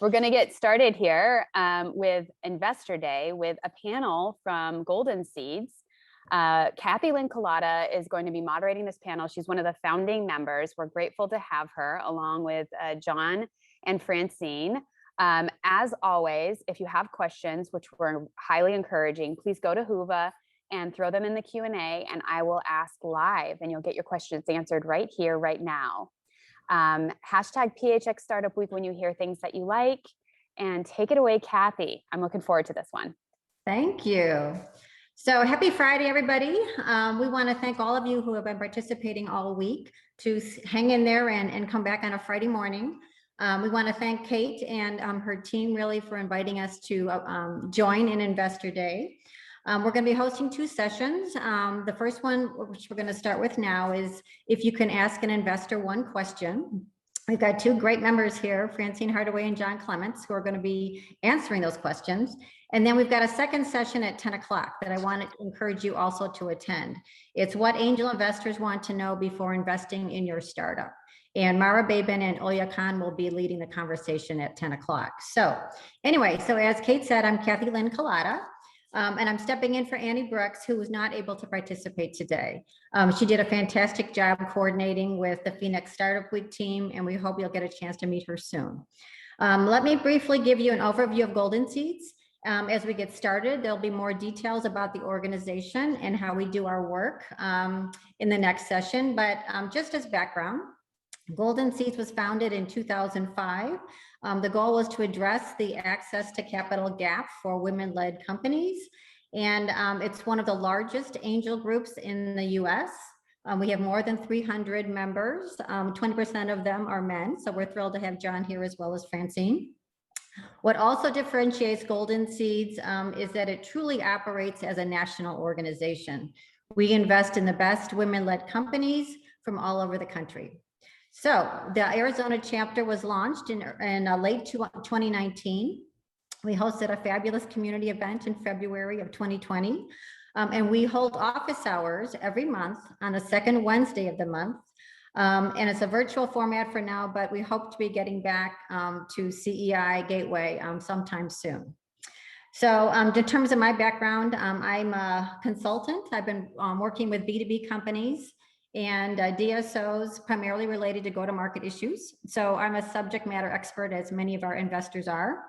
We're going to get started here with Investor Day with a panel from Golden Seeds. Kathy Lynn-Cullotta is going to be moderating this panel. She's one of the founding members. We're grateful to have her along with John and Francine. As always, if you have questions, which we're highly encouraging, please go to Whova and throw them in the Q&A and I will ask live and you'll get your questions answered right here, right now. Hashtag PHX Startup Week when you hear things that you like, and take it away, Kathy. I'm looking forward to this one. Thank you. So happy Friday, everybody. We want to thank all of you who have been participating all week to hang in there and come back on a Friday morning. We want to thank Kate and her team really for inviting us to join in Investor Day. We're going to be hosting two sessions. The first one, which we're going to start with now, is if you can ask an investor one question. We've got two great members here, Francine Hardaway and John Clements, who are going to be answering those questions. And then we've got a second session at 10 o'clock that I want to encourage you also to attend. It's what angel investors want to know before investing in your startup. And Mara Babin and Olya Khan will be leading the conversation at 10 o'clock. So anyway, so as Kate said, I'm Kathy Lynn-Cullotta. And I'm stepping in for Annie Brooks, who was not able to participate today. She did a fantastic job coordinating with the PHX Startup Week team, and we hope you'll get a chance to meet her soon. Let me briefly give you an overview of Golden Seeds. As we get started, there'll be more details about the organization and how we do our work in the next session. But just as background, Golden Seeds was founded in 2005. The goal was to address the access to capital gap for women-led companies. And it's one of the largest angel groups in the US. We have more than 300 members. 20% of them are men. So we're thrilled to have John here as well as Francine. What also differentiates Golden Seeds is that it truly operates as a national organization. We invest in the best women-led companies from all over the country. So the Arizona chapter was launched in late 2019. We hosted a fabulous community event in February of 2020. And we hold office hours every month on the second Wednesday of the month. And it's a virtual format for now, but we hope to be getting back to CEI Gateway sometime soon. So in terms of my background, I'm a consultant. I've been working with B2B companies and DSOs primarily related to go-to-market issues. So I'm a subject matter expert, as many of our investors are.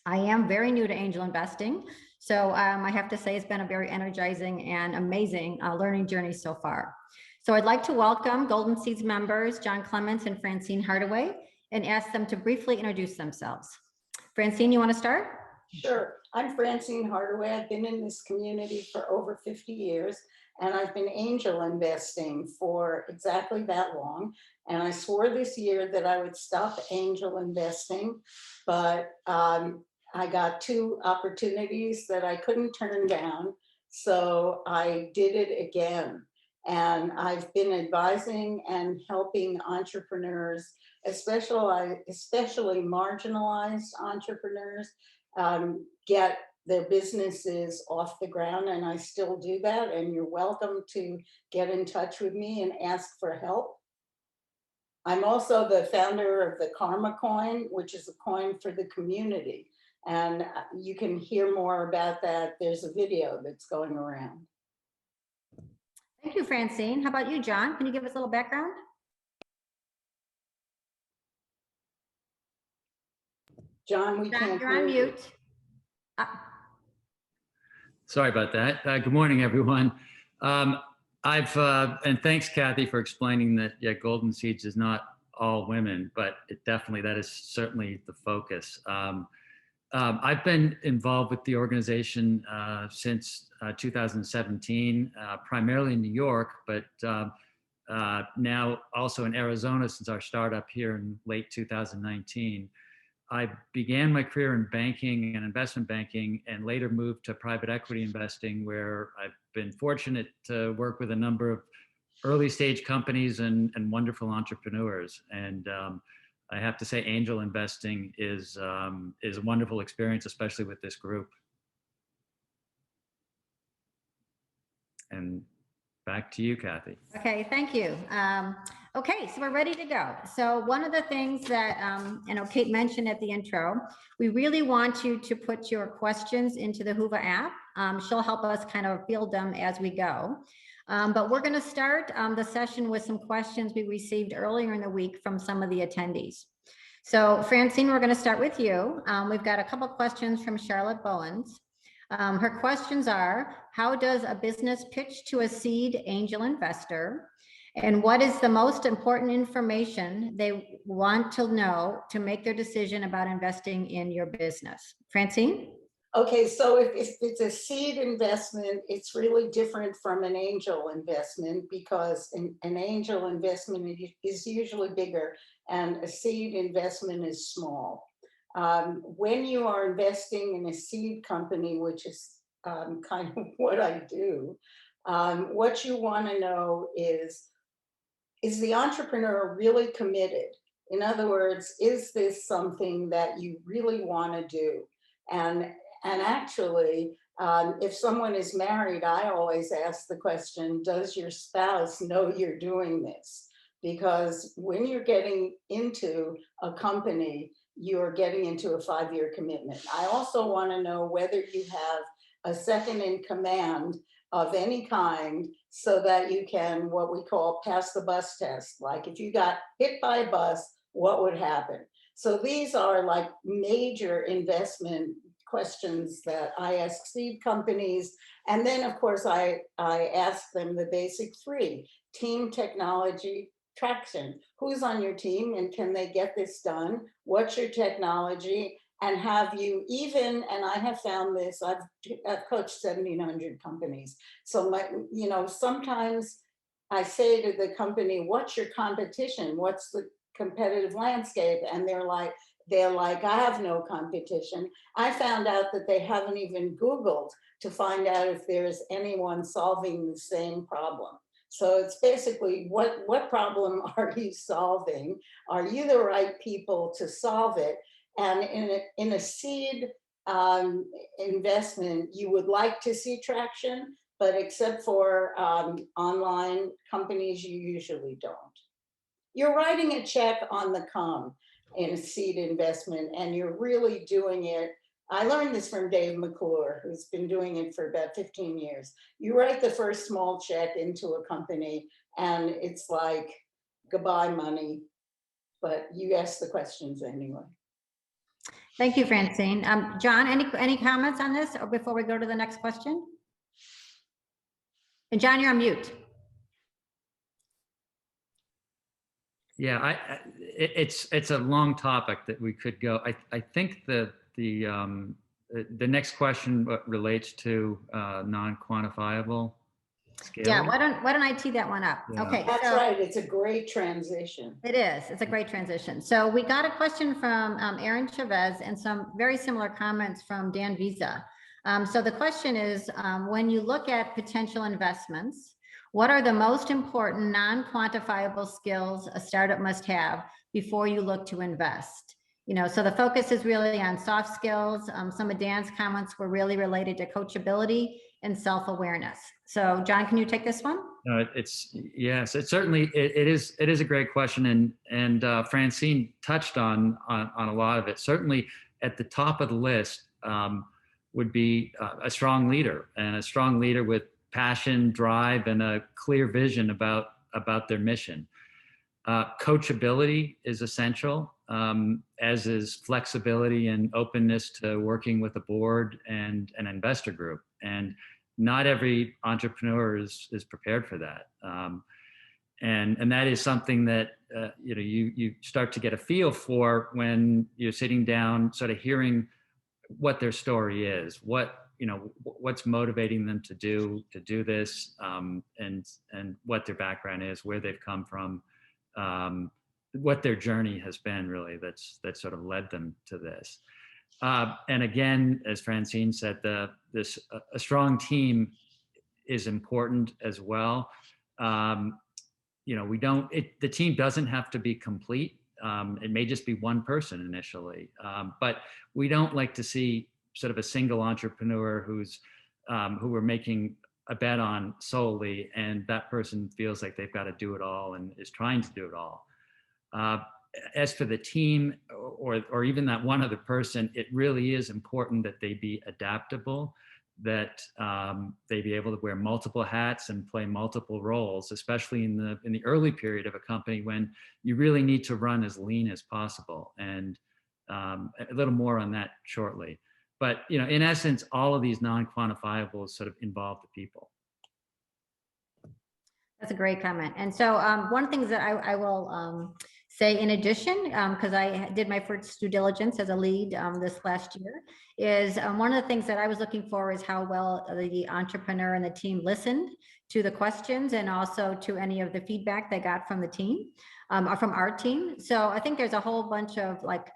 I am very new to angel investing. So I have to say it's been a very energizing and amazing learning journey so far. So I'd like to welcome Golden Seeds members, John Clements and Francine Hardaway, and ask them to briefly introduce themselves. Francine, you want to start? Sure. I'm Francine Hardaway. I've been in this community for over 50 years. And I've been angel investing for exactly that long. And I swore this year that I would stop angel investing, but I got two opportunities that I couldn't turn down. So I did it again. And I've been advising and helping entrepreneurs, especially marginalized entrepreneurs, get their businesses off the ground, and I still do that, and you're welcome to get in touch with me and ask for help. I'm also the founder of the Karma Coin, which is a coin for the community, and you can hear more about that. There's a video that's going around. Thank you, Francine. How about you, John? Can you give us a little background? John, we can't you're on mute. Sorry about that. Good morning, everyone. And thanks, Kathy, for explaining that, yeah, Golden Seeds is not all women, but that is certainly the focus. I've been involved with the organization since 2017, primarily in New York, but now also in Arizona since our startup here in late 2019. I began my career in banking and investment banking and later moved to private equity investing, where I've been fortunate to work with a number of early stage companies and wonderful entrepreneurs. And I have to say angel investing is a wonderful experience, especially with this group. And back to you, Kathy. Okay, thank you. Okay, so we're ready to go. So one of the things that Kate mentioned at the intro, we really want you to put your questions into the Whova app. She'll help us kind of field them as we go. But we're going to start the session with some questions we received earlier in the week from some of the attendees. So Francine, we're going to start with you. We've got a couple questions from Charlotte Bowens. Her questions are, how does a business pitch to a seed angel investor? And what is the most important information they want to know to make their decision about investing in your business? Francine? Okay, so if it's a seed investment, it's really different from an angel investment, because an angel investment is usually bigger and a seed investment is small. When you are investing in a seed company, which is kind of what I do, what you want to know is the entrepreneur really committed? In other words, is this something that you really want to do? And actually, if someone is married, I always ask the question, does your spouse know you're doing this? Because when you're getting into a company, you're getting into a 5-year commitment. I also want to know whether you have a second in command of any kind, so that you can, what we call, pass the bus test. Like if you got hit by a bus, what would happen? So these are like major investment questions that I ask seed companies. And then of course I ask them the basic 3: team, technology, traction. Who's on your team and can they get this done? What's your technology? And have you even, and I have found this, I've coached 1,700 companies. So sometimes I say to the company, what's your competition? What's the competitive landscape? And they're like, I have no competition. I found out that they haven't even Googled to find out if there's anyone solving the same problem. So it's basically, what problem are you solving? Are you the right people to solve it? And in a seed investment, you would like to see traction, but except for online companies, you usually don't. You're writing a check on the come in a seed investment, and you're really doing it. I learned this from Dave McClure, who's been doing it for about 15 years. You write the first small check into a company, and it's like goodbye money, but you ask the questions anyway. Thank you, Francine. John, any comments on this or before we go to the next question? And John, you're on mute. Yeah, it's a long topic that we could go. I think the next question relates to non-quantifiable scaling. Yeah, why don't I tee that one up? Yeah. Okay, That's right. It's a great transition. It is. It's a great transition. So we got a question from Aaron Chavez and some very similar comments from Dan Visa. So the question is, when you look at potential investments, what are the most important non-quantifiable skills a startup must have before you look to invest? So the focus is really on soft skills. Some of Dan's comments were really related to coachability and self-awareness. So John, can you take this one? No, yes, it certainly it is a great question, and Francine touched on a lot of it. Certainly at the top of the list would be a strong leader, and a strong leader with passion, drive, and a clear vision about their mission. Coachability is essential, as is flexibility and openness to working with a board and an investor group. And not every entrepreneur is prepared for that. And that is something that you start to get a feel for when you're sitting down, sort of hearing what their story is, what's motivating them to do this, and what their background is, where they've come from, what their journey has been really that sort of led them to this. And again, as Francine said, a strong team is important as well. The team doesn't have to be complete. It may just be one person initially, but we don't like to see sort of a single entrepreneur who we're making a bet on solely, and that person feels like they've got to do it all and is trying to do it all. As for the team or even that one other person, it really is important that they be adaptable, that they be able to wear multiple hats and play multiple roles, especially in the early period of a company when you really need to run as lean as possible. And a little more on that shortly. But in essence, all of these non-quantifiables sort of involve the people. That's a great comment. And so one of the things that I will say in addition, because I did my first due diligence as a lead this last year, is one of the things that I was looking for is how well the entrepreneur and the team listened to the questions and also to any of the feedback they got from the team, or from our team. So I think there's a whole bunch of like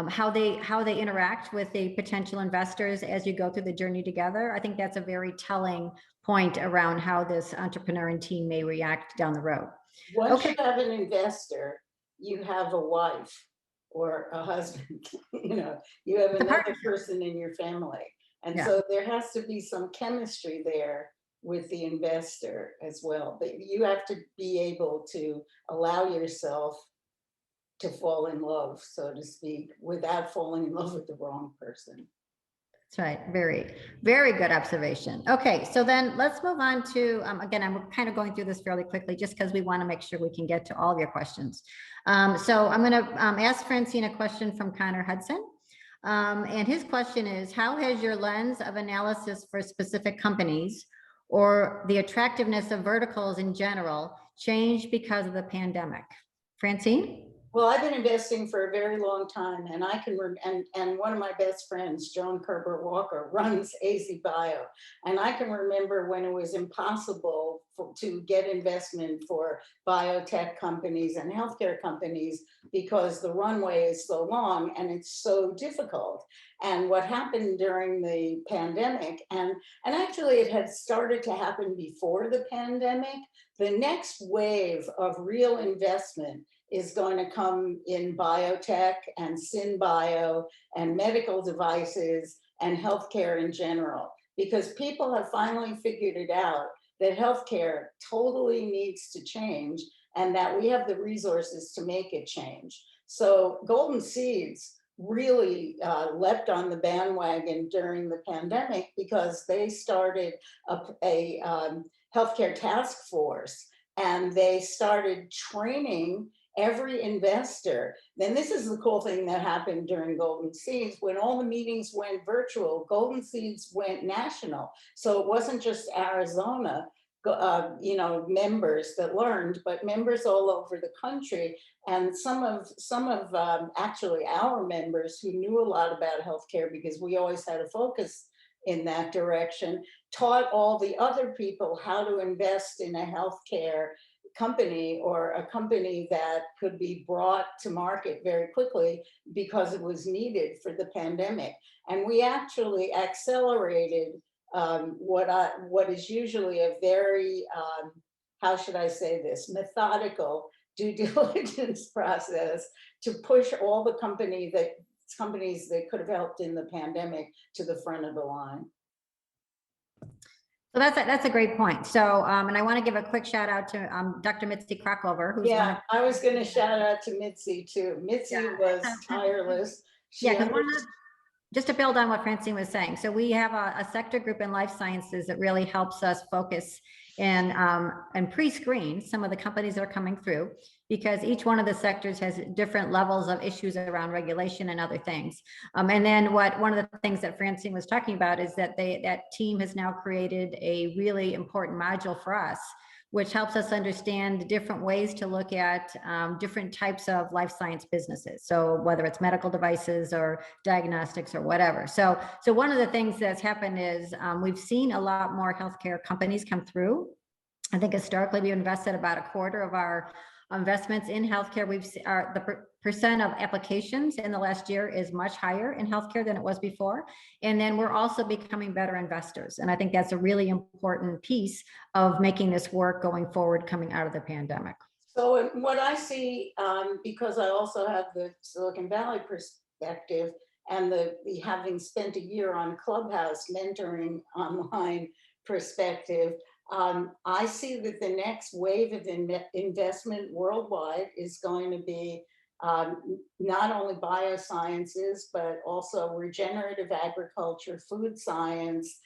how they interact with the potential investors as you go through the journey together. I think that's a very telling point around how this entrepreneur and team may react down the road. Once you have an investor, you have a wife or a husband, you have another person in your family. And so there has to be some chemistry there with the investor as well. But you have to be able to allow yourself to fall in love, so to speak, without falling in love with the wrong person. That's right. Very, very good observation. Okay, so then let's move on to, again, I'm kind of going through this fairly quickly just because we want to make sure we can get to all of your questions. So I'm going to ask Francine a question from Connor Hudson. And his question is, how has your lens of analysis for specific companies or the attractiveness of verticals in general changed because of the pandemic? Francine? Well, I've been investing for a very long time, and I can, and one of my best friends, Joan Kerber Walker, runs AZ Bio. And I can remember when it was impossible to get investment for biotech companies and healthcare companies because the runway is so long and it's so difficult. And what happened during the pandemic, and actually it had started to happen before the pandemic, the next wave of real investment is going to come in biotech and synbio and medical devices and healthcare in general, because people have finally figured it out that healthcare totally needs to change and that we have the resources to make it change. So Golden Seeds really leapt on the bandwagon during the pandemic because they started a healthcare task force, and they started training every investor. Then this is the cool thing that happened during Golden Seeds. When all the meetings went virtual, Golden Seeds went national. So it wasn't just Arizona, members that learned, but members all over the country. And some of actually our members who knew a lot about healthcare, because we always had a focus in that direction, taught all the other people how to invest in a healthcare company or a company that could be brought to market very quickly because it was needed for the pandemic. And we actually accelerated what is usually a very, how should I say this, methodical due diligence process to push all the companies that could have helped in the pandemic to the front of the line. So that's a great point. So, and I want to give a quick shout out to Dr. Mitzi Krockover, who's I was going to shout out to Mitzi too. Mitzi was tireless. Just to build on what Francine was saying. So we have a sector group in life sciences that really helps us focus and pre-screen some of the companies that are coming through, because each one of the sectors has different levels of issues around regulation and other things. And then one of the things that Francine was talking about is that that team has now created a really important module for us, which helps us understand different ways to look at different types of life science businesses. So whether it's medical devices or diagnostics or whatever. So one of the things that's happened is we've seen a lot more healthcare companies come through. I think historically we've invested about a quarter of our investments in healthcare. We've seen the percent of applications in the last year is much higher in healthcare than it was before. And then we're also becoming better investors. And I think that's a really important piece of making this work going forward, coming out of the pandemic. So what I see, because I also have the Silicon Valley perspective and the having spent a year on Clubhouse mentoring online perspective, I see that the next wave of investment worldwide is going to be not only biosciences, but also regenerative agriculture, food science,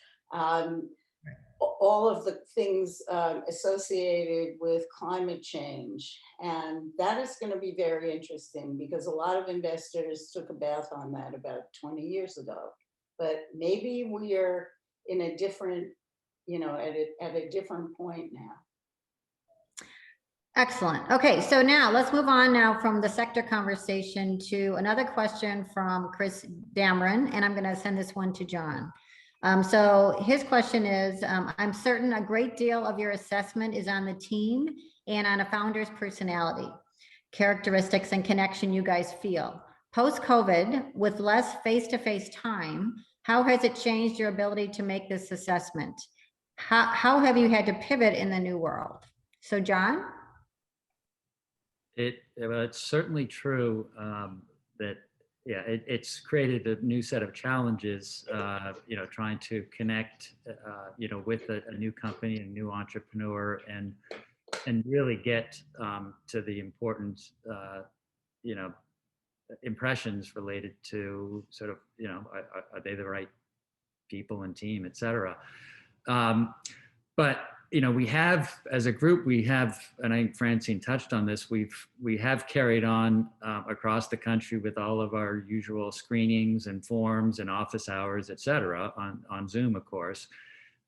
all of the things associated with climate change. And that is going to be very interesting because a lot of investors took a bath on that about 20 years ago. But maybe we are in a different, at a different point now. Excellent. Okay, so now let's move on now from the sector conversation to another question from Chris Dameron, and I'm going to send this one to John. So his question is, I'm certain a great deal of your assessment is on the team and on a founder's personality, characteristics, and connection you guys feel. Post-COVID, with less face-to-face time, how has it changed your ability to make this assessment? How have you had to pivot in the new world? So John? It's certainly true that it's created a new set of challenges. Trying to connect, with a new company, a new entrepreneur, and really get to the important, impressions related to sort of, are they the right people and team, et cetera. But we have, as a group, and I think Francine touched on this, we have carried on across the country with all of our usual screenings and forms and office hours, et cetera, on Zoom, of course.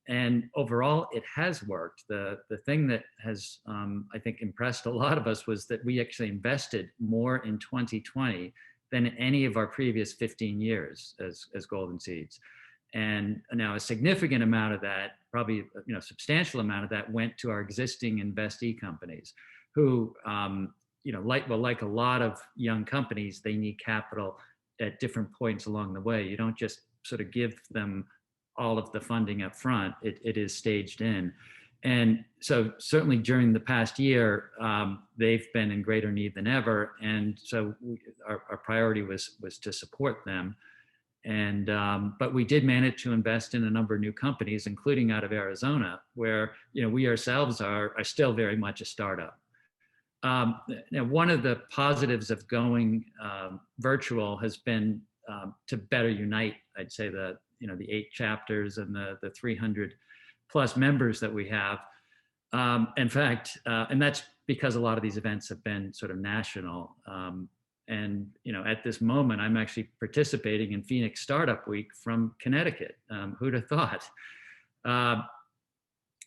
And overall, it has worked. The thing that has, I think, impressed a lot of us was that we actually invested more in 2020 than any of our previous 15 years as Golden Seeds. And now a significant amount of that, probably substantial amount of that, went to our existing investee companies who, like a lot of young companies, they need capital at different points along the way. You don't just sort of give them all of the funding up front. It is staged in. And so certainly during the past year, they've been in greater need than ever. And so our priority was to support them. And but we did manage to invest in a number of new companies, including out of Arizona, where we ourselves are still very much a startup. Now, one of the positives of going virtual has been to better unite, I'd say, the 8 chapters and the 300 plus members that we have. In fact, and that's because a lot of these events have been sort of national. And at this moment, I'm actually participating in PHX Startup Week from Connecticut. Who'd have thought?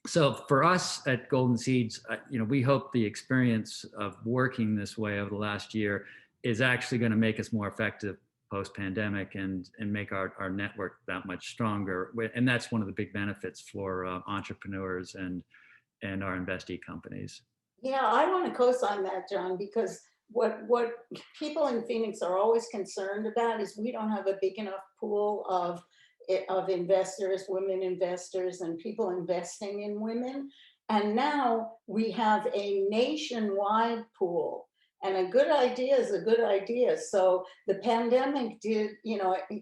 So for us at Golden Seeds, we hope the experience of working this way over the last year is actually going to make us more effective post-pandemic and make our network that much stronger. And that's one of the big benefits for entrepreneurs and our investee companies. Yeah, I want to co-sign that, John, because what people in Phoenix are always concerned about is we don't have a big enough pool of investors, women investors, and people investing in women. And now we have a nationwide pool. And a good idea is a good idea. So the pandemic did,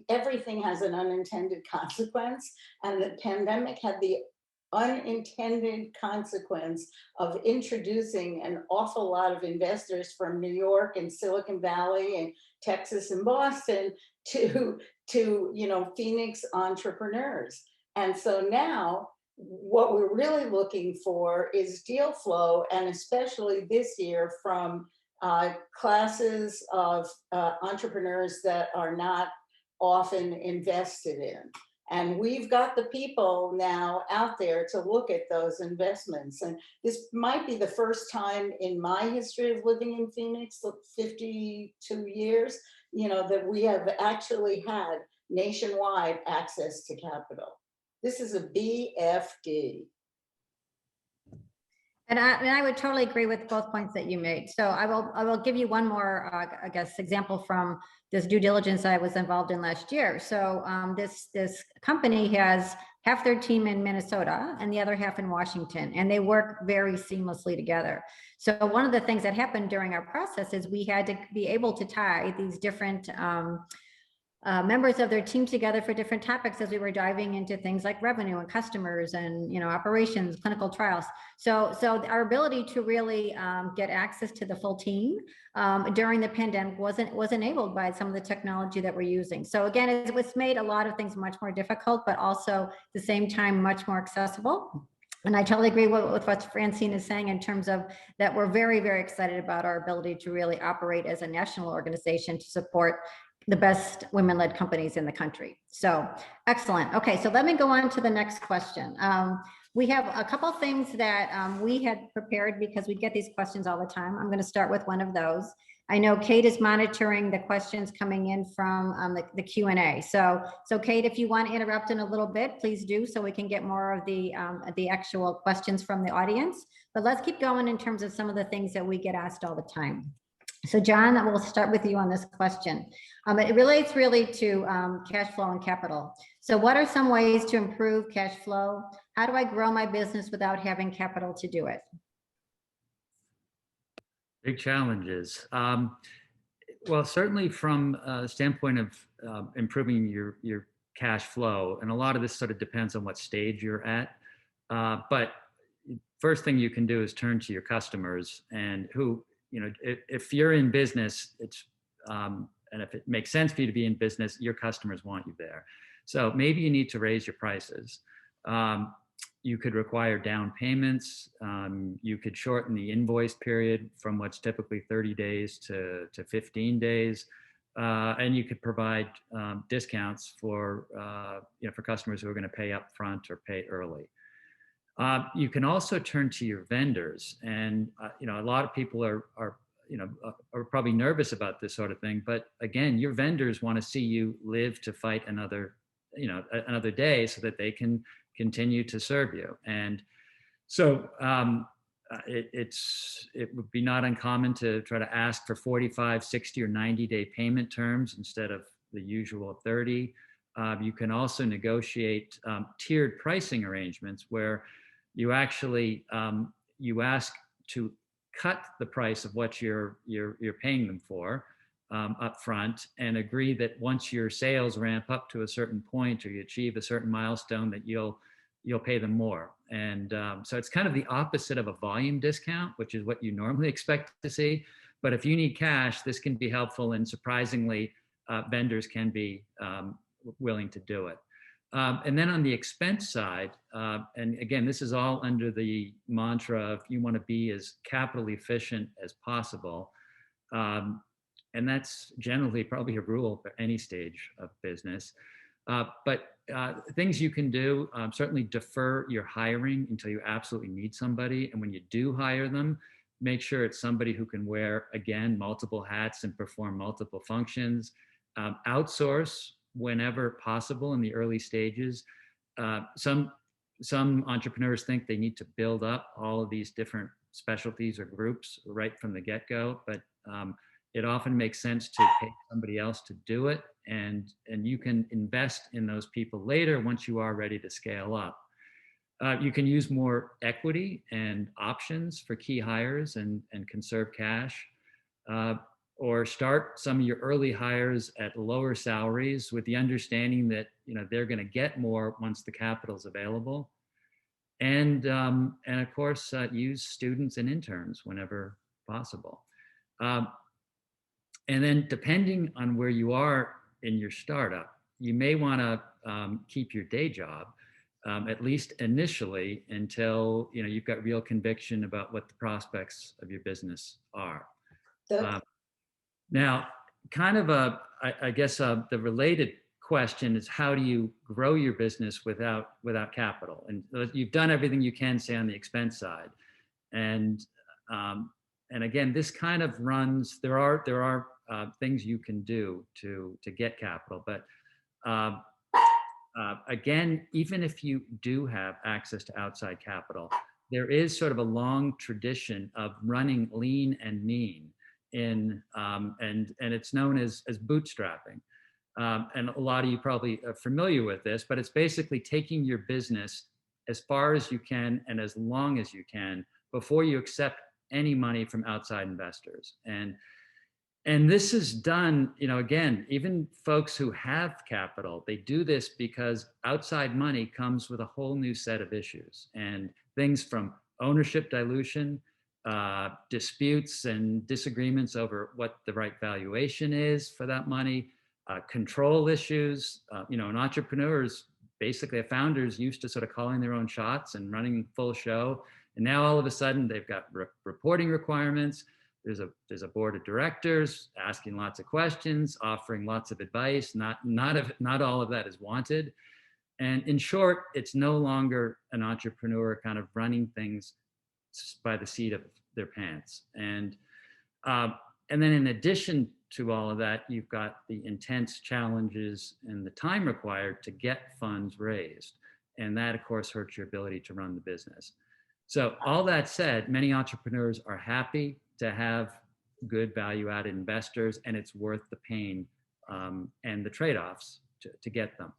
everything has an unintended consequence. And the pandemic had the unintended consequence of introducing an awful lot of investors from New York and Silicon Valley and Texas and Boston to Phoenix entrepreneurs. And so now what we're really looking for is deal flow, and especially this year from classes of entrepreneurs that are not often invested in. And we've got the people now out there to look at those investments. And this might be the first time in my history of living in Phoenix, 52 years, that we have actually had nationwide access to capital. This is a BFD. And I would totally agree with both points that you made. So I will give you one more, example from this due diligence I was involved in last year. So this company has half their team in Minnesota and the other half in Washington, and they work very seamlessly together. So one of the things that happened during our process is we had to be able to tie these different members of their team together for different topics as we were diving into things like revenue and customers and, you know, operations, clinical trials. So our ability to really get access to the full team during the pandemic was enabled by some of the technology that we're using. So again, it's made a lot of things much more difficult, but also at the same time much more accessible. And I totally agree with what Francine is saying in terms of that we're very, very excited about our ability to really operate as a national organization to support the best women-led companies in the country. So excellent. Okay, so let me go on to the next question. We have a couple things that we had prepared because we get these questions all the time. I'm going to start with one of those. I know Kate is monitoring the questions coming in from the Q&A. So Kate, if you want to interrupt in a little bit, please do, so we can get more of the actual questions from the audience. But let's keep going in terms of some of the things that we get asked all the time. So John, we'll start with you on this question. It relates really to cash flow and capital. So what are some ways to improve cash flow? How do I grow my business without having capital to do it? Big challenges. Well, certainly from a standpoint of improving your cash flow, and a lot of this sort of depends on what stage you're at. But first thing you can do is turn to your customers, and who, you know, if you're in business, it's and if it makes sense for you to be in business, your customers want you there. So maybe you need to raise your prices. You could require down payments. You could shorten the invoice period from what's typically 30 days to 15 days. And you could provide discounts for, for customers who are going to pay up front or pay early. You can also turn to your vendors, and a lot of people are probably nervous about this sort of thing. But again, your vendors want to see you live to fight another day, so that they can continue to serve you. And so it would be not uncommon to try to ask for 45, 60, or 90-day payment terms instead of the usual 30. You can also negotiate tiered pricing arrangements where you actually you ask to cut the price of what you're paying them for up front, and agree that once your sales ramp up to a certain point or you achieve a certain milestone, that you'll pay them more. And so it's kind of the opposite of a volume discount, which is what you normally expect to see. But if you need cash, this can be helpful, and surprisingly, vendors can be willing to do it. And then on the expense side, and again, this is all under the mantra of you want to be as capital efficient as possible. And that's generally probably a rule for any stage of business. But things you can do, certainly defer your hiring until you absolutely need somebody. And when you do hire them, make sure it's somebody who can wear, again, multiple hats and perform multiple functions. Outsource whenever possible in the early stages. Some entrepreneurs think they need to build up all of these different specialties or groups right from the get-go, but it often makes sense to pay somebody else to do it, and you can invest in those people later once you are ready to scale up. You can use more equity and options for key hires and conserve cash, or start some of your early hires at lower salaries with the understanding that they're going to get more once the capital is available. And of course, use students and interns whenever possible. And then depending on where you are in your startup, you may want to keep your day job, at least initially, until you've got real conviction about what the prospects of your business are. Now, kind of the related question is, how do you grow your business without capital? And you've done everything you can, say, on the expense side, and again, this kind of runs. There are things you can do to get capital, but again, even if you do have access to outside capital, there is sort of a long tradition of running lean and mean and it's known as bootstrapping. And a lot of you probably are familiar with this, but it's basically taking your business as far as you can and as long as you can before you accept any money from outside investors. And And this is done, again, even folks who have capital, they do this because outside money comes with a whole new set of issues and things from ownership dilution, disputes and disagreements over what the right valuation is for that money, control issues. An entrepreneur's basically, a founder's used to sort of calling their own shots and running full show. And now all of a sudden they've got reporting requirements. There's a board of directors asking lots of questions, offering lots of advice. Not all of that is wanted. And in short, it's no longer an entrepreneur kind of running things by the seat of their pants. And then in addition to all of that, you've got the intense challenges and the time required to get funds raised. And that, of course, hurts your ability to run the business. So all that said, many entrepreneurs are happy to have good value-added investors, and it's worth the pain and the trade-offs to get them.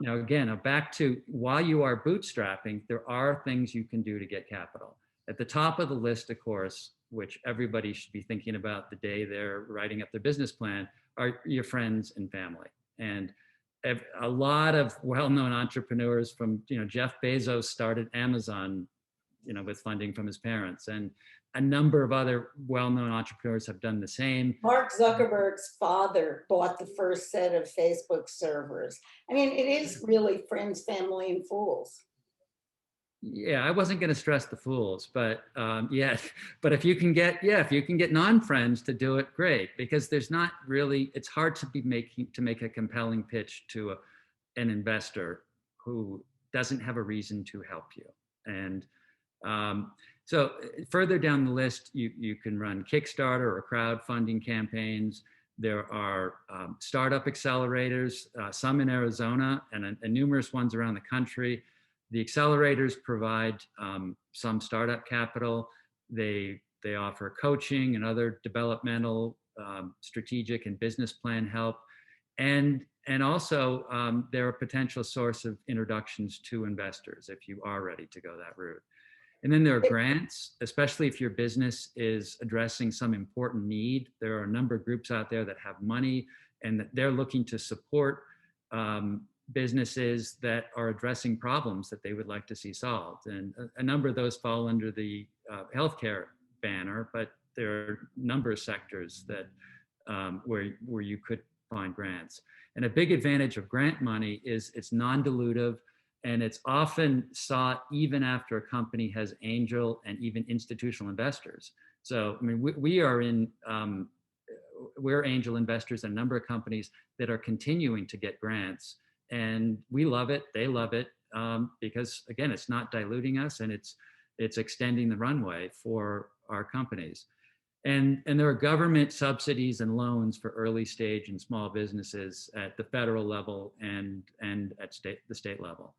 Again, back to while you are bootstrapping, there are things you can do to get capital. At the top of the list, of course, which everybody should be thinking about the day they're writing up their business plan, are your friends and family. And a lot of well-known entrepreneurs from, Jeff Bezos started Amazon, with funding from his parents, and a number of other well-known entrepreneurs have done the same. Mark Zuckerberg's father bought the first set of Facebook servers. I mean, it is really friends, family, and fools. Yeah, I wasn't going to stress the fools, but but if you can get non-friends to do it, great, because there's not really, it's hard to make a compelling pitch to an investor who doesn't have a reason to help you. And so further down the list, you can run Kickstarter or crowdfunding campaigns. There are startup accelerators, some in Arizona and numerous ones around the country. The accelerators provide some startup capital. They offer coaching and other developmental, strategic and business plan help. And also they're a potential source of introductions to investors if you are ready to go that route. And then there are grants, especially if your business is addressing some important need. There are a number of groups out there that have money and they're looking to support businesses that are addressing problems that they would like to see solved. And a number of those fall under the healthcare banner, but there are a number of sectors that where you could find grants. And a big advantage of grant money is it's non-dilutive, and it's often sought even after a company has angel and even institutional investors. So, I mean, we're angel investors in a number of companies that are continuing to get grants, and we love it. They love it because, again, it's not diluting us, and it's extending the runway for our companies. And there are government subsidies and loans for early stage and small businesses at the federal level and at the state level.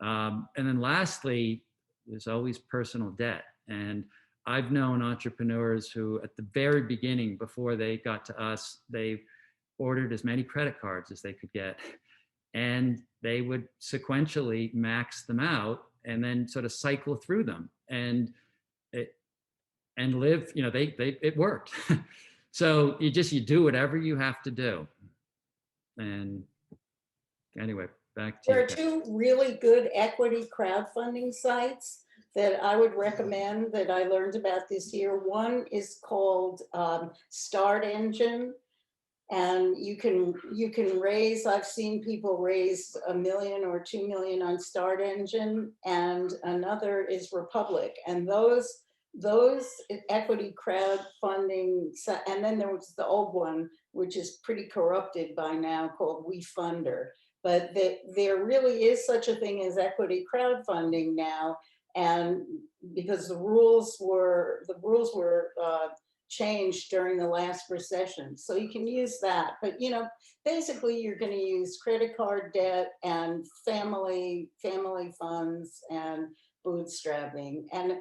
And then lastly, there's always personal debt. And I've known entrepreneurs who at the very beginning, before they got to us, they ordered as many credit cards as they could get. And they would sequentially max them out and then sort of cycle through them and live, it worked. So you do whatever you have to do. And anyway, back to you. There are two really good equity crowdfunding sites that I would recommend that I learned about this year. One is called Start Engine, and you can raise, I've seen people raise $1 million or $2 million on Start Engine, and another is Republic. And those equity crowdfunding, and then there was the old one, which is pretty corrupted by now, called WeFunder. But there really is such a thing as equity crowdfunding now, and because the rules were changed during the last recession, so you can use that. But basically, you're going to use credit card debt and family funds and bootstrapping. And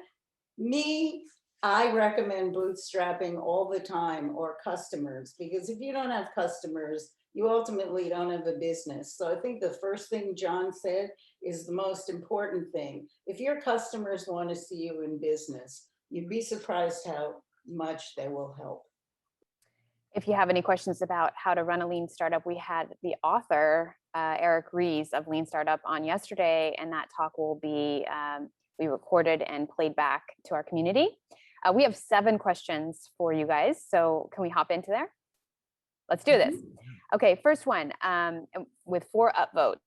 I recommend bootstrapping all the time, or customers, because if you don't have customers, you ultimately don't have a business. So I think the first thing John said is the most important thing. If your customers want to see you in business, you'd be surprised how much they will help. If you have any questions about how to run a lean startup, we had the author, Eric Rees of Lean Startup on yesterday, and that talk will be, we recorded and played back to our community. We have 7 questions for you guys, so can we hop into there? Let's do this. Okay, first one, with 4 upvotes.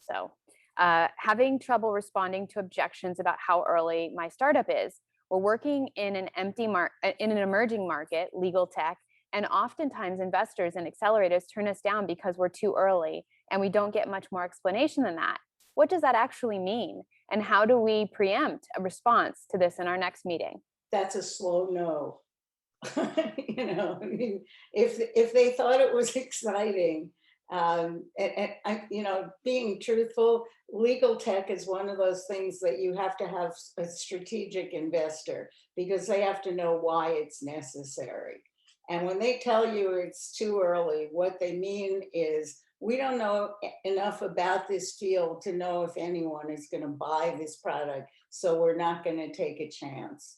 So, having trouble responding to objections about how early my startup is. We're working in an emerging market, legal tech, and oftentimes investors and accelerators turn us down because we're too early and we don't get much more explanation than that. What does that actually mean? And how do we preempt a response to this in our next meeting? That's a slow no. You know, I mean, if they thought it was exciting, and I, you know, being truthful, legal tech is one of those things that you have to have a strategic investor because they have to know why it's necessary. And when they tell you it's too early, what they mean is we don't know enough about this field to know if anyone is going to buy this product. So we're not going to take a chance.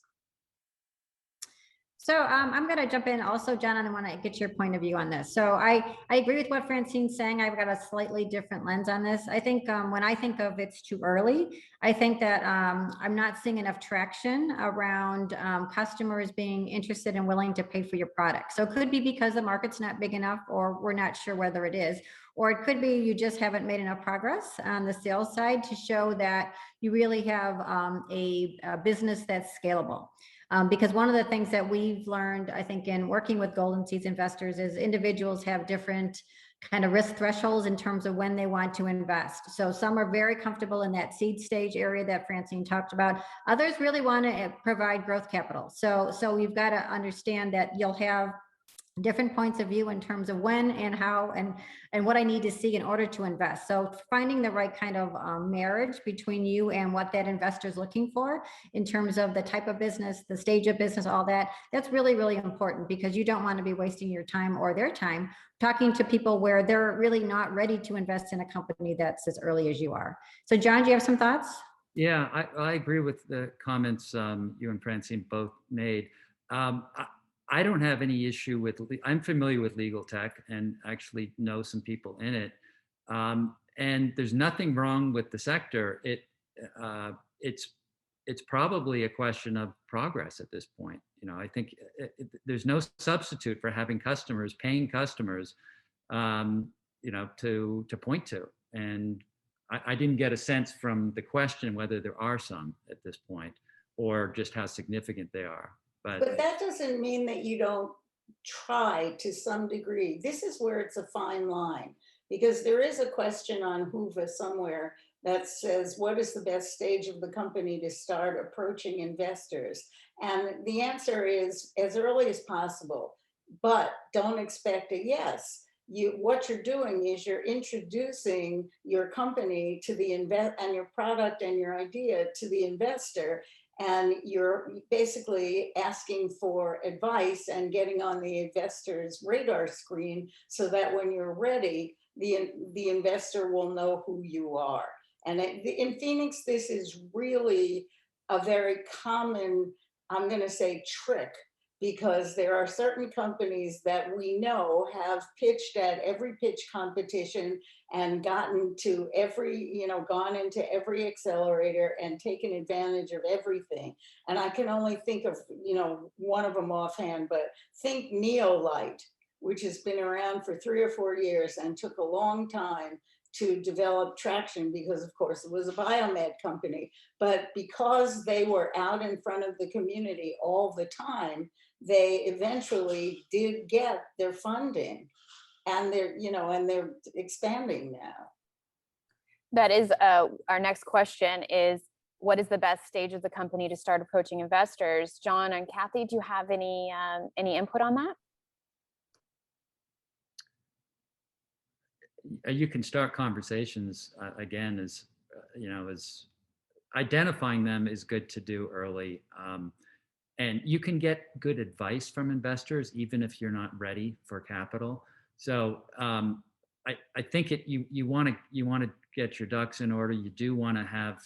So I'm going to jump in also, John, and I want to get your point of view on this. So I agree with what Francine's saying. I've got a slightly different lens on this. I think when I think of it's too early, I think that I'm not seeing enough traction around customers being interested and willing to pay for your product. So it could be because the market's not big enough, or we're not sure whether it is, or it could be you just haven't made enough progress on the sales side to show that you really have a business that's scalable. Because one of the things that we've learned, I think, in working with Golden Seeds investors is individuals have different kind of risk thresholds in terms of when they want to invest. So some are very comfortable in that seed stage area that Francine talked about. Others really want to provide growth capital. So we've got to understand that you'll have different points of view in terms of when and how and what I need to see in order to invest. So finding the right kind of marriage between you and what that investor is looking for in terms of the type of business, the stage of business, all that, that's really, really important because you don't want to be wasting your time or their time talking to people where they're really not ready to invest in a company that's as early as you are. So John, do you have some thoughts? Yeah, I agree with the comments you and Francine both made. I don't have any issue with, I'm familiar with legal tech and actually know some people in it. And there's nothing wrong with the sector. It's probably a question of progress at this point. You know, I think there's no substitute for having customers, paying customers, you know, to point to. And I didn't get a sense from the question whether there are some at this point or just how significant they are. But that doesn't mean that you don't try to some degree. This is where it's a fine line because there is a question on Hoover somewhere that says, what is the best stage of the company to start approaching investors? And the answer is as early as possible, but don't expect a yes. What you're doing is you're introducing your company to the and your product and your idea to the investor. And you're basically asking for advice and getting on the investor's radar screen so that when you're ready, the investor will know who you are. And in Phoenix, this is really a very common, I'm going to say, trick, because there are certain companies that we know have pitched at every pitch competition and gotten to every, you know, gone into every accelerator and taken advantage of everything. And I can only think of, you know, one of them offhand, but think Neolite, which has been around for 3 or 4 years and took a long time to develop traction because, of course, it was a biomed company. But because they were out in front of the community all the time, they eventually did get their funding, and they're, you know, and they're expanding now. That is our next question is, what is the best stage of the company to start approaching investors? John and Kathy, do you have any input on that? You can start conversations again, as you know, as identifying them is good to do early. And you can get good advice from investors, even if you're not ready for capital. So I think you want to get your ducks in order. You do want to have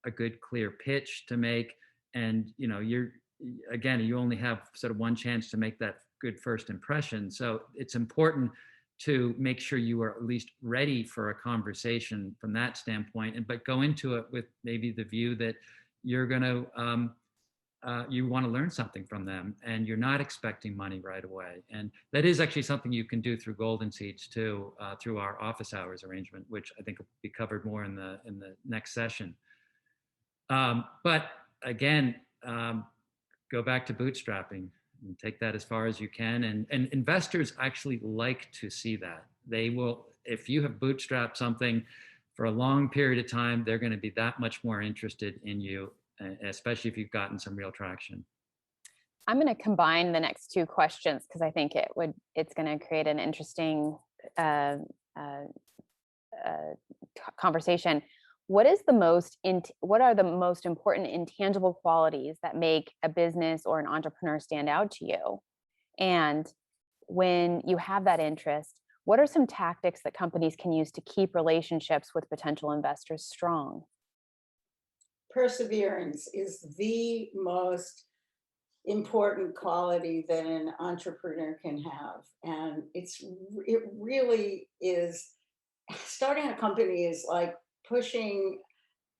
a good, clear pitch to make, and you know, you only have sort of one chance to make that good first impression. So it's important to make sure you are at least ready for a conversation from that standpoint, but go into it with maybe the view that you're going to you want to learn something from them, and you're not expecting money right away. And that is actually something you can do through Golden Seeds too, through our office hours arrangement, which I think will be covered more in the next session. But again, go back to bootstrapping and take that as far as you can. And investors actually like to see that. They will, if you have bootstrapped something for a long period of time, they're going to be that much more interested in you, especially if you've gotten some real traction. I'm going to combine the next two questions because I think it's going to create an interesting conversation. What are the most important intangible qualities that make a business or an entrepreneur stand out to you? And when you have that interest, what are some tactics that companies can use to keep relationships with potential investors strong? Perseverance is the most important quality that an entrepreneur can have. And it really is, starting a company is like pushing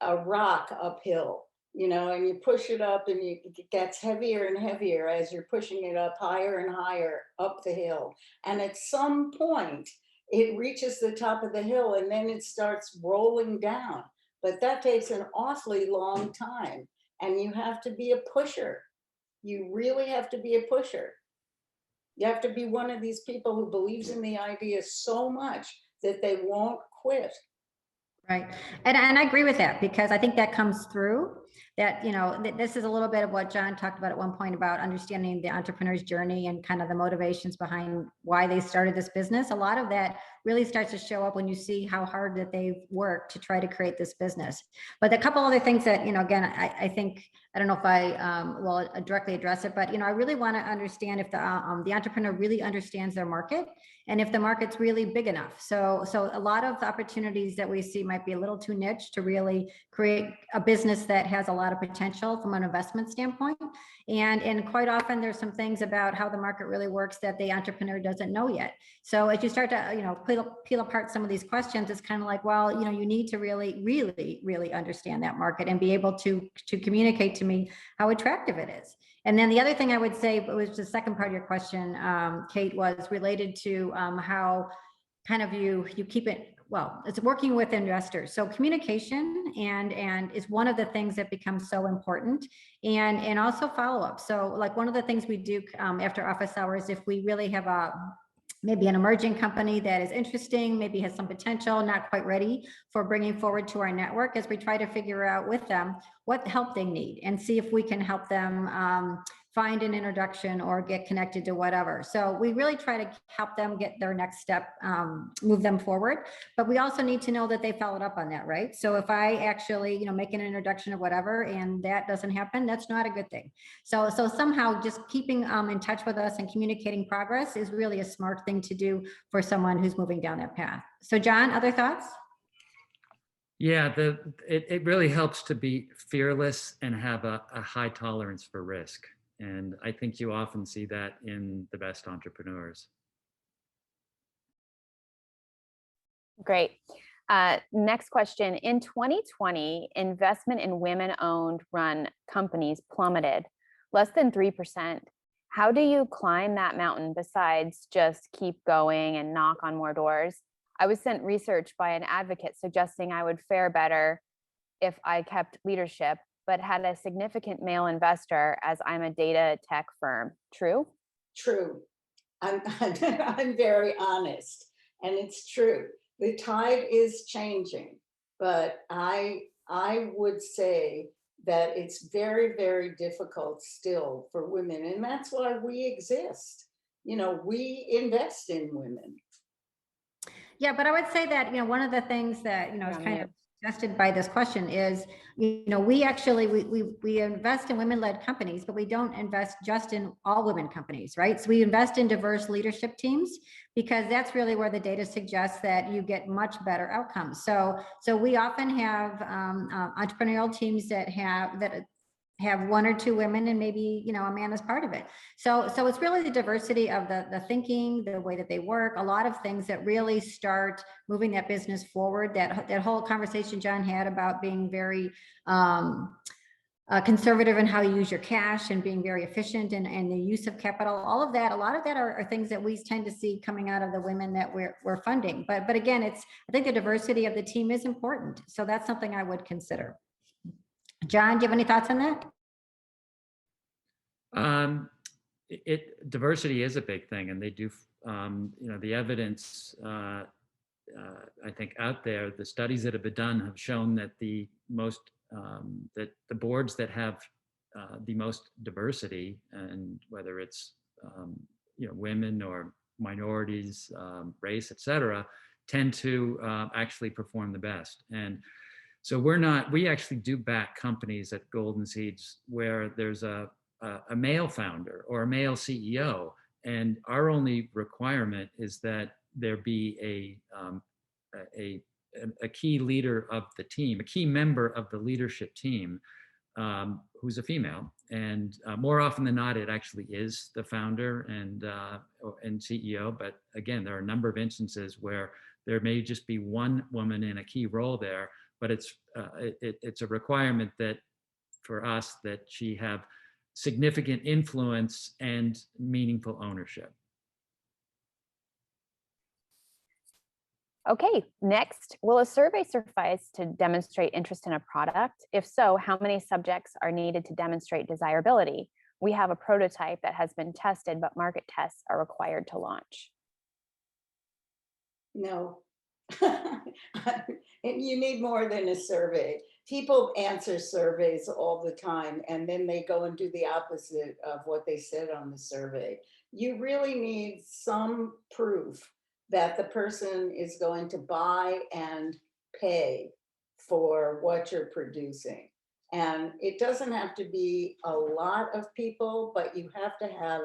a rock uphill, and you push it up and it gets heavier and heavier as you're pushing it up higher and higher up the hill. And at some point it reaches the top of the hill and then it starts rolling down. But that takes an awfully long time. And you have to be a pusher. You really have to be a pusher. You have to be one of these people who believes in the idea so much that they won't quit. Right. And I agree with that, because I think that comes through that, this is a little bit of what John talked about at one point about understanding the entrepreneur's journey and kind of the motivations behind why they started this business. A lot of that really starts to show up when you see how hard that they've worked to try to create this business. But a couple other things that, again, I think, I don't know if I will directly address it, but, I really want to understand if the entrepreneur really understands their market and if the market's really big enough. So a lot of the opportunities that we see might be a little too niche to really create a business that has a lot of potential from an investment standpoint. And quite often there's some things about how the market really works that the entrepreneur doesn't know yet. So as you start to, peel apart some of these questions, it's kind of like, well, you need to really understand that market and be able to communicate to me how attractive it is. And then the other thing I would say, but was the second part of your question, Kate, was related to how kind of you keep it, well, it's working with investors. So communication and is one of the things that becomes so important, and also follow-up. So like one of the things we do after office hours, if we really have maybe an emerging company that is interesting, maybe has some potential, not quite ready for bringing forward to our network, as we try to figure out with them what help they need and see if we can help them find an introduction or get connected to whatever. So we really try to help them get their next step, move them forward. But we also need to know that they followed up on that, right? So if I actually, make an introduction or whatever, and that doesn't happen, that's not a good thing. So somehow just keeping in touch with us and communicating progress is really a smart thing to do for someone who's moving down that path. So John, other thoughts? Yeah, it really helps to be fearless and have a high tolerance for risk. And I think you often see that in the best entrepreneurs. Great. Next question. In 2020, investment in women-owned run companies plummeted, less than 3%. How do you climb that mountain besides just keep going and knock on more doors? I was sent research by an advocate suggesting I would fare better if I kept leadership, but had a significant male investor as I'm a data tech firm. True? True. I'm very honest, and it's true. The tide is changing, but I would say that it's very, very difficult still for women, and that's why we exist. We invest in women. Yeah, but I would say that, one of the things that, is kind of suggested by this question is, we actually, we invest in women-led companies, but we don't invest just in all women companies, right? So we invest in diverse leadership teams, because that's really where the data suggests that you get much better outcomes. So we often have entrepreneurial teams that have one or two women and maybe, you know, a man as part of it. So it's really the diversity of the thinking, the way that they work, a lot of things that really start moving that business forward. That whole conversation John had about being very conservative in how you use your cash and being very efficient and the use of capital, all of that, a lot of that are things that we tend to see coming out of the women that we're funding. But again, I think the diversity of the team is important. So that's something I would consider. John, do you have any thoughts on that? Diversity is a big thing, and they do, you know, the evidence, I think out there, the studies that have been done have shown that the boards that have the most diversity, and whether it's, you know, women or minorities, race, etc., tend to actually perform the best. And so we actually do back companies at Golden Seeds where there's a male founder or a male CEO, and our only requirement is that there be a key leader of the team, a key member of the leadership team, who's a female. And more often than not, it actually is the founder and CEO. But again, there are a number of instances where there may just be one woman in a key role there, but it's a requirement that for us that she have significant influence and meaningful ownership. Okay, next, will a survey suffice to demonstrate interest in a product? If so, how many subjects are needed to demonstrate desirability? We have a prototype that has been tested, but market tests are required to launch. No. You need more than a survey. People answer surveys all the time, and then they go and do the opposite of what they said on the survey. You really need some proof that the person is going to buy and pay for what you're producing. And it doesn't have to be a lot of people, but you have to have,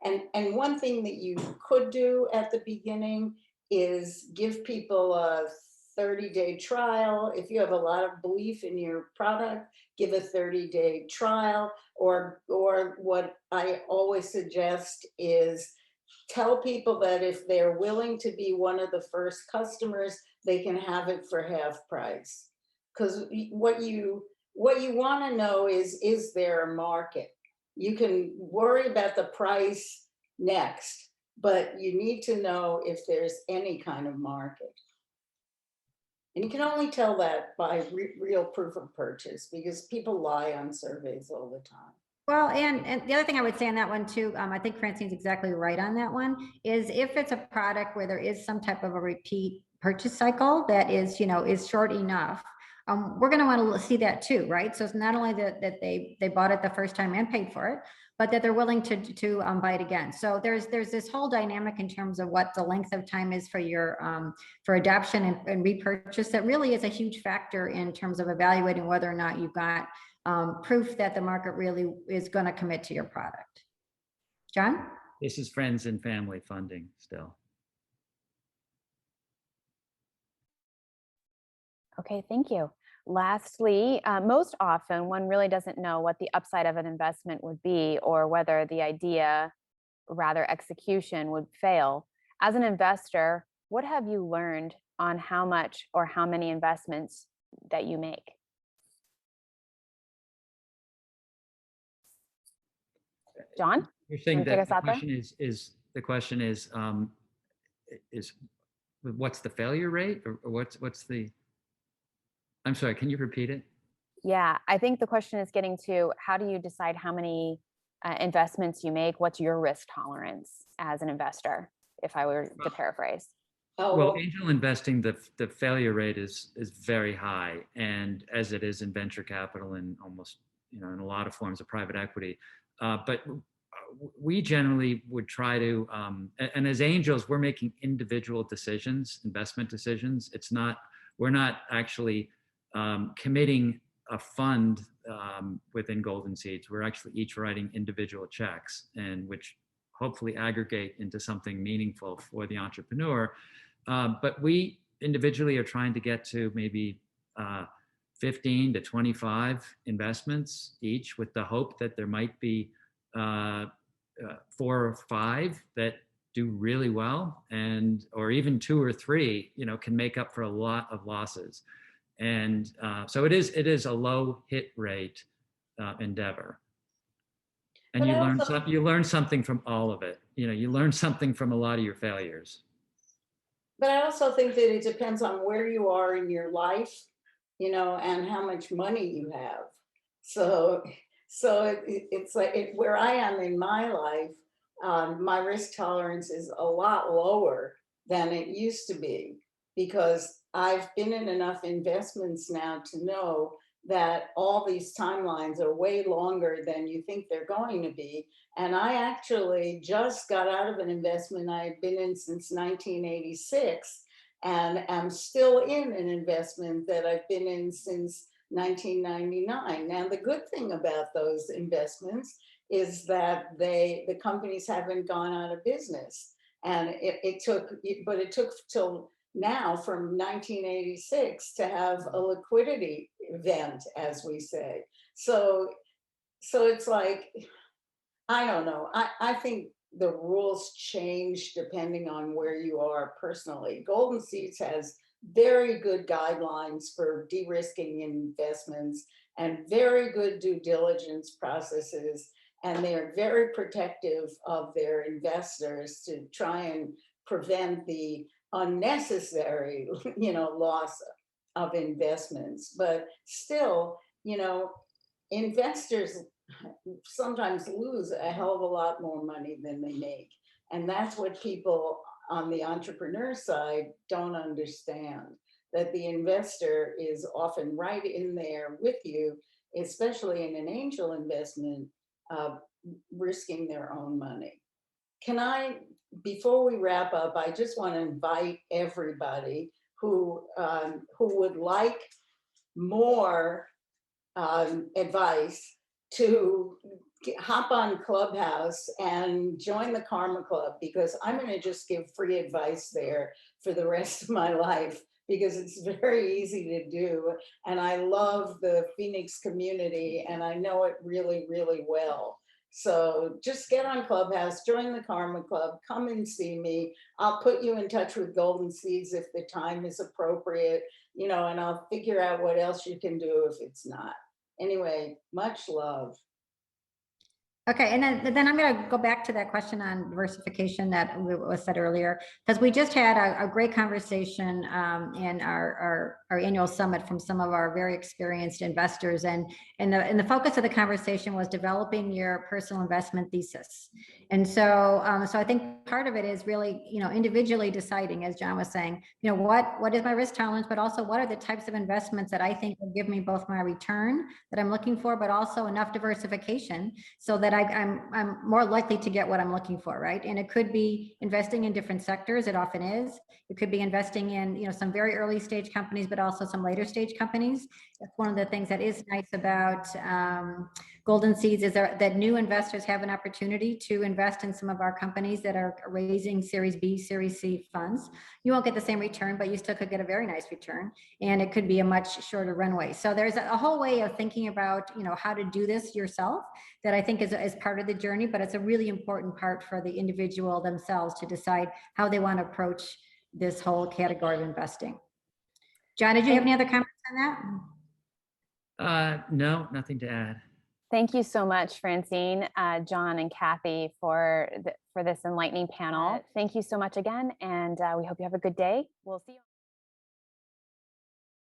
and one thing that you could do at the beginning is give people a 30-day trial. If you have a lot of belief in your product, give a 30-day trial, or what I always suggest is tell people that if they're willing to be one of the first customers, they can have it for half price. Because what you want to know is there a market? You can worry about the price next, but you need to know if there's any kind of market. And you can only tell that by real proof of purchase, because people lie on surveys all the time. Well, and the other thing I would say on that one too, I think Francine's exactly right on that one, is if it's a product where there is some type of a repeat purchase cycle that is, you know, is short enough, we're going to want to see that too, right? So it's not only that they bought it the first time and paid for it, but that they're willing to buy it again. So there's this whole dynamic in terms of what the length of time is for your for adoption and repurchase. That really is a huge factor in terms of evaluating whether or not you've got proof that the market really is going to commit to your product. John? This is friends and family funding still. Okay, thank you. Lastly, most often one really doesn't know what the upside of an investment would be, or whether the idea, rather execution, would fail. As an investor, what have you learned on how much or how many investments that you make? John? You're saying that the question is what's the failure rate, or what's the? I'm sorry, can you repeat it? Yeah, I think the question is getting to how do you decide how many investments you make? What's your risk tolerance as an investor, if I were to paraphrase? Oh, well, angel investing, the failure rate is very high, and as it is in venture capital and almost, you know, in a lot of forms of private equity. But we generally would try to, and as angels, we're making individual decisions, investment decisions. We're not actually committing a fund within Golden Seeds. We're actually each writing individual checks, and which hopefully aggregate into something meaningful for the entrepreneur. But we individually are trying to get to maybe 15 to 25 investments each, with the hope that there might be 4 or 5 that do really well, and or even 2 or 3, can make up for a lot of losses. And so it is a low hit rate endeavor. And you learn something from all of it. You learn something from a lot of your failures. But I also think that it depends on where you are in your life, and how much money you have. So it's like where I am in my life, my risk tolerance is a lot lower than it used to be, because I've been in enough investments now to know that all these timelines are way longer than you think they're going to be. And I actually just got out of an investment I had been in since 1986, and am still in an investment that I've been in since 1999. Now, the good thing about those investments is that the companies haven't gone out of business. And it took till now, from 1986, to have a liquidity event, as we say. So it's like, I don't know. I think the rules change depending on where you are personally. Golden Seeds has very good guidelines for de-risking investments and very good due diligence processes. And they're very protective of their investors to try and prevent the unnecessary, loss of investments. But still, investors sometimes lose a hell of a lot more money than they make. And that's what people on the entrepreneur side don't understand, that the investor is often right in there with you, especially in an angel investment, risking their own money. Before we wrap up, I just want to invite everybody who would like more advice to hop on Clubhouse and join the Karma Club, because I'm going to just give free advice there for the rest of my life, because it's very easy to do. And I love the Phoenix community, and I know it really, really well. So just get on Clubhouse, join the Karma Club, come and see me. I'll put you in touch with Golden Seeds if the time is appropriate, and I'll figure out what else you can do if it's not. Anyway, much love. Okay, and then I'm going to go back to that question on diversification that was said earlier, because we just had a great conversation in our annual summit from some of our very experienced investors, and the focus of the conversation was developing your personal investment thesis. And so I think part of it is really individually deciding, as John was saying, what is my risk tolerance, but also what are the types of investments that I think will give me both my return that I'm looking for, but also enough diversification so that I'm more likely to get what I'm looking for, right? And it could be investing in different sectors. It often is. It could be investing in some very early stage companies, but also some later stage companies. That's one of the things that is nice about Golden Seeds, is that new investors have an opportunity to invest in some of our companies that are raising Series B, Series C funds. You won't get the same return, but you still could get a very nice return, and it could be a much shorter runway. So there's a whole way of thinking about how to do this yourself that I think is part of the journey, but it's a really important part for the individual themselves to decide how they want to approach this whole category of investing. John, did you have any other comments on that? No, nothing to add. Thank you so much, Francine, John, and Kathy for this enlightening panel. Thank you so much again, and we hope you have a good day. We'll see you.